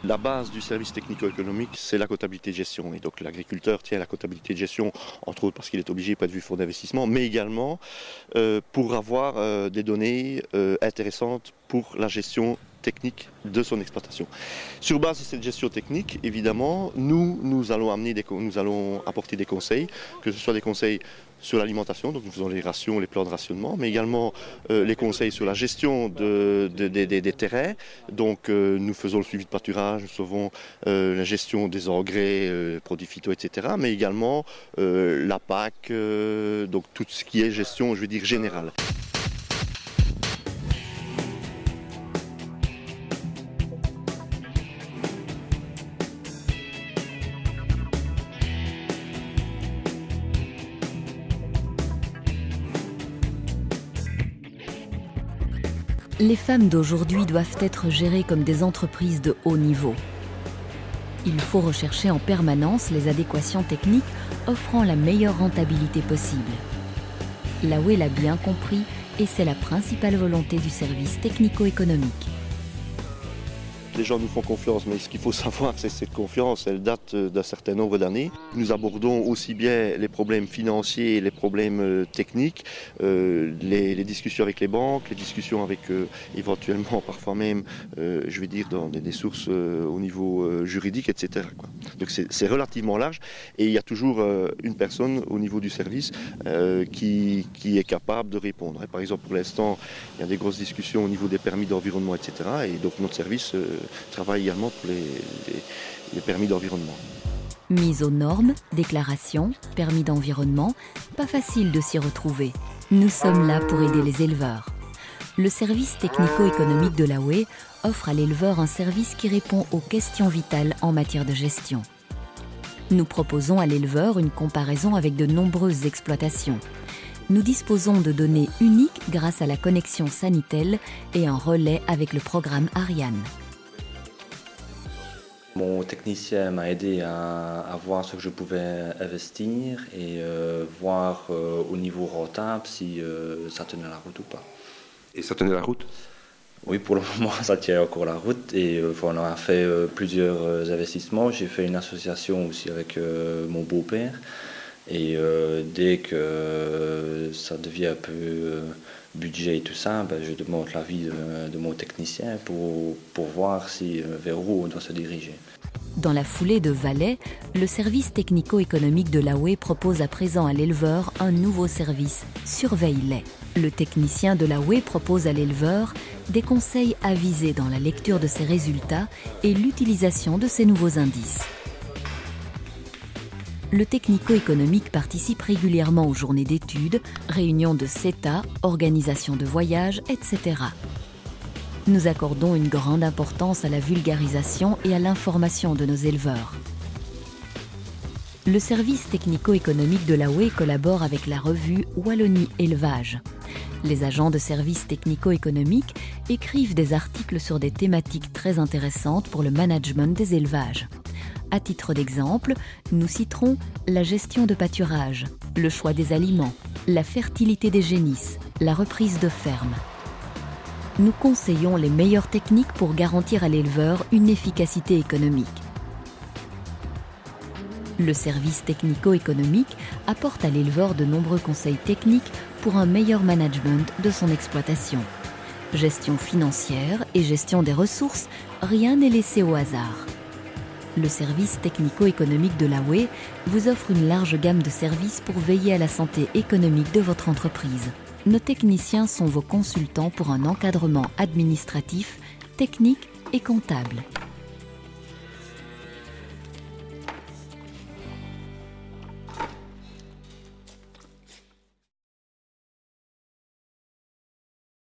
La base du service technico-économique, c'est la comptabilité de gestion. Et donc l'agriculteur tient la comptabilité de gestion, entre autres parce qu'il est obligé, point de vue fonds d'investissement, mais également pour avoir des données intéressantes pour la gestion technique de son exploitation. Sur base de cette gestion technique, évidemment, nous allons apporter des conseils, que ce soit des conseils sur l'alimentation, donc nous faisons les rations, les plans de rationnement, mais également les conseils sur la gestion des terrains. Donc nous faisons le suivi de pâturage, nous faisons la gestion des engrais, produits phyto, etc. Mais également la PAC, donc tout ce qui est gestion, je veux dire, générale. Les femmes d'aujourd'hui doivent être gérées comme des entreprises de haut niveau. Il faut rechercher en permanence les adéquations techniques offrant la meilleure rentabilité possible. Laoué l'a bien compris et c'est la principale volonté du service technico-économique. Les gens nous font confiance, mais ce qu'il faut savoir, c'est que cette confiance, elle date d'un certain nombre d'années. Nous abordons aussi bien les problèmes financiers, les problèmes techniques, les discussions avec les banques, les discussions avec éventuellement, parfois même, je vais dire, dans des sources au niveau juridique, etc. quoi. Donc c'est relativement large et il y a toujours une personne au niveau du service qui est capable de répondre. Et par exemple, pour l'instant, il y a des grosses discussions au niveau des permis d'environnement, etc. Et donc notre service travaille également pour les permis d'environnement. Mise aux normes, déclaration, permis d'environnement, pas facile de s'y retrouver. Nous sommes là pour aider les éleveurs. Le service technico-économique de Laoué offre à l'éleveur un service qui répond aux questions vitales en matière de gestion. Nous proposons à l'éleveur une comparaison avec de nombreuses exploitations. Nous disposons de données uniques grâce à la connexion Sanitel et un relais avec le programme Ariane. Mon technicien m'a aidé à voir ce que je pouvais investir et voir au niveau rentable si ça tenait la route ou pas. Et ça tenait la route? Oui, pour le moment, ça tient encore la route et on a fait plusieurs investissements. J'ai fait une association aussi avec mon beau-père et dès que ça devient un peu budget et tout ça, je demande l'avis de mon technicien pour voir vers où on doit se diriger. Dans la foulée de Valais, le service technico-économique de Laoué propose à présent à l'éleveur un nouveau service, Surveille-les. Le technicien de Laoué propose à l'éleveur des conseils avisés dans la lecture de ses résultats et l'utilisation de ces nouveaux indices. Le technico-économique participe régulièrement aux journées d'études, réunions de CETA, organisations de voyages, etc. Nous accordons une grande importance à la vulgarisation et à l'information de nos éleveurs. Le service technico-économique de Laoué collabore avec la revue Wallonie Élevage. Les agents de services technico-économiques écrivent des articles sur des thématiques très intéressantes pour le management des élevages. À titre d'exemple, nous citerons la gestion de pâturage, le choix des aliments, la fertilité des génisses, la reprise de ferme. Nous conseillons les meilleures techniques pour garantir à l'éleveur une efficacité économique. Le service technico-économique apporte à l'éleveur de nombreux conseils techniques pour un meilleur management de son exploitation. Gestion financière et gestion des ressources, rien n'est laissé au hasard. Le service technico-économique de Laoué vous offre une large gamme de services pour veiller à la santé économique de votre entreprise. Nos techniciens sont vos consultants pour un encadrement administratif, technique et comptable.